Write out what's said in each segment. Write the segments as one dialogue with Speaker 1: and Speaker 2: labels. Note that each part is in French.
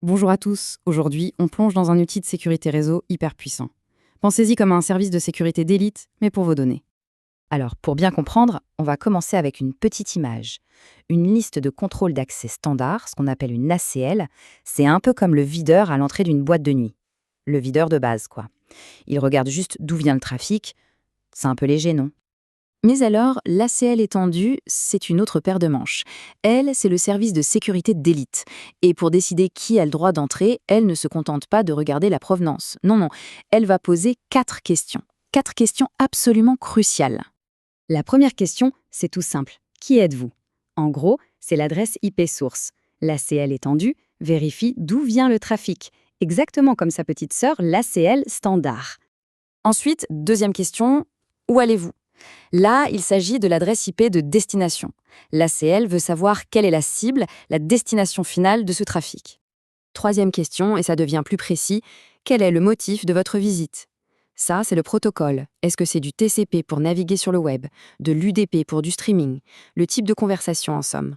Speaker 1: Bonjour à tous, aujourd'hui on plonge dans un outil de sécurité réseau hyper puissant. Pensez-y comme à un service de sécurité d'élite, mais pour vos données. Alors pour bien comprendre, on va commencer avec une petite image. Une liste de contrôle d'accès standard, ce qu'on appelle une ACL, c'est un peu comme le videur à l'entrée d'une boîte de nuit. Le videur de base, quoi. Il regarde juste d'où vient le trafic. C'est un peu léger, non? Mais alors, l'ACL étendue, c'est une autre paire de manches. Elle, c'est le service de sécurité d'élite. Et pour décider qui a le droit d'entrer, elle ne se contente pas de regarder la provenance. Non, non, elle va poser 4 questions. 4 questions absolument cruciales. La première question, c'est tout simple. Qui êtes-vous? En gros, c'est l'adresse IP source. L'ACL étendue vérifie d'où vient le trafic, exactement comme sa petite sœur, l'ACL standard. Ensuite, deuxième question, où allez-vous? Là, il s'agit de l'adresse IP de destination. L'ACL veut savoir quelle est la cible, la destination finale de ce trafic. Troisième question, et ça devient plus précis, quel est le motif de votre visite? Ça, c'est le protocole. Est-ce que c'est du TCP pour naviguer sur le web, de l'UDP pour du streaming, le type de conversation en somme?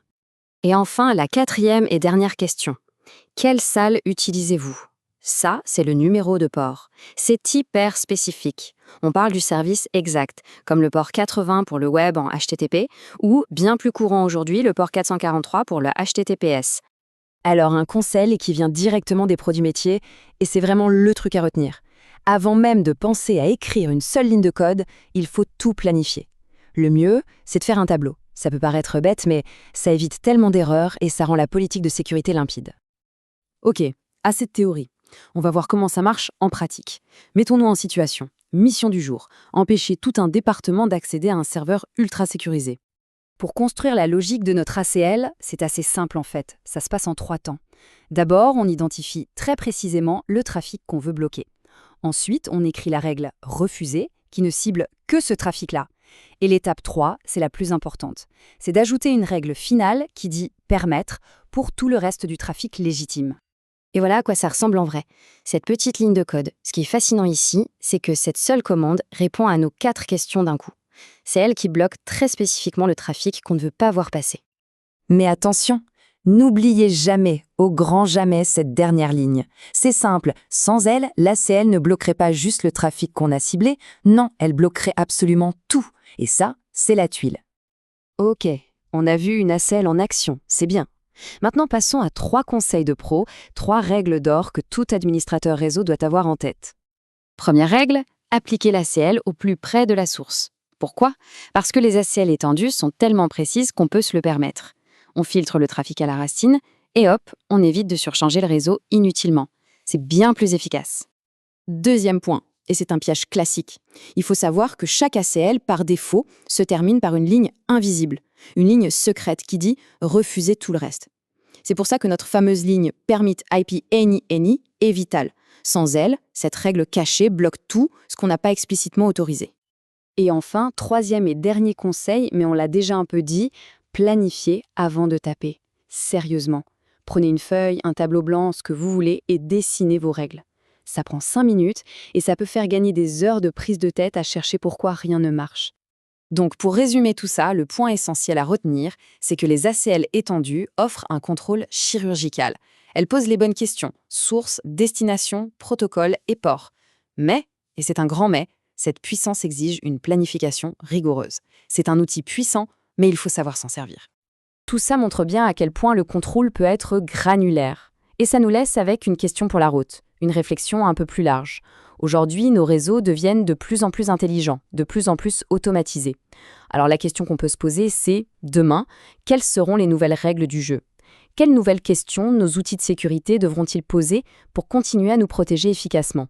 Speaker 1: Et enfin, la quatrième et dernière question. Quelle salle utilisez-vous? Ça, c'est le numéro de port. C'est hyper spécifique. On parle du service exact, comme le port 80 pour le web en HTTP, ou, bien plus courant aujourd'hui, le port 443 pour le HTTPS. Alors un conseil qui vient directement des produits métiers, et c'est vraiment le truc à retenir. Avant même de penser à écrire une seule ligne de code, il faut tout planifier. Le mieux, c'est de faire un tableau. Ça peut paraître bête, mais ça évite tellement d'erreurs et ça rend la politique de sécurité limpide. Ok, assez de théorie. On va voir comment ça marche en pratique. Mettons-nous en situation. Mission du jour. Empêcher tout un département d'accéder à un serveur ultra sécurisé. Pour construire la logique de notre ACL, c'est assez simple en fait. Ça se passe en 3 temps. D'abord, on identifie très précisément le trafic qu'on veut bloquer. Ensuite, on écrit la règle « Refuser » qui ne cible que ce trafic-là. Et l'étape 3, c'est la plus importante. C'est d'ajouter une règle finale qui dit « Permettre » pour tout le reste du trafic légitime. Et voilà à quoi ça ressemble en vrai. Cette petite ligne de code, ce qui est fascinant ici, c'est que cette seule commande répond à nos 4 questions d'un coup. C'est elle qui bloque très spécifiquement le trafic qu'on ne veut pas voir passer. Mais attention, n'oubliez jamais, au grand jamais, cette dernière ligne. C'est simple, sans elle, l'ACL ne bloquerait pas juste le trafic qu'on a ciblé, non, elle bloquerait absolument tout. Et ça, c'est la tuile. Ok, on a vu une ACL en action, c'est bien. Maintenant, passons à 3 conseils de pro, 3 règles d'or que tout administrateur réseau doit avoir en tête. Première règle, appliquer l'ACL au plus près de la source. Pourquoi? Parce que les ACL étendues sont tellement précises qu'on peut se le permettre. On filtre le trafic à la racine et hop, on évite de surcharger le réseau inutilement. C'est bien plus efficace. Deuxième point, et c'est un piège classique. Il faut savoir que chaque ACL, par défaut, se termine par une ligne invisible, une ligne secrète qui dit « refuser tout le reste ». C'est pour ça que notre fameuse ligne « Permit IP any » est vitale. Sans elle, cette règle cachée bloque tout ce qu'on n'a pas explicitement autorisé. Et enfin, troisième et dernier conseil, mais on l'a déjà un peu dit, planifiez avant de taper. Sérieusement. Prenez une feuille, un tableau blanc, ce que vous voulez, et dessinez vos règles. Ça prend 5 minutes et ça peut faire gagner des heures de prise de tête à chercher pourquoi rien ne marche. Donc pour résumer tout ça, le point essentiel à retenir, c'est que les ACL étendues offrent un contrôle chirurgical. Elles posent les bonnes questions, source, destination, protocole et port. Mais, et c'est un grand mais, cette puissance exige une planification rigoureuse. C'est un outil puissant, mais il faut savoir s'en servir. Tout ça montre bien à quel point le contrôle peut être granulaire. Et ça nous laisse avec une question pour la route, une réflexion un peu plus large. Aujourd'hui, nos réseaux deviennent de plus en plus intelligents, de plus en plus automatisés. Alors la question qu'on peut se poser, c'est, demain, quelles seront les nouvelles règles du jeu? Quelles nouvelles questions nos outils de sécurité devront-ils poser pour continuer à nous protéger efficacement?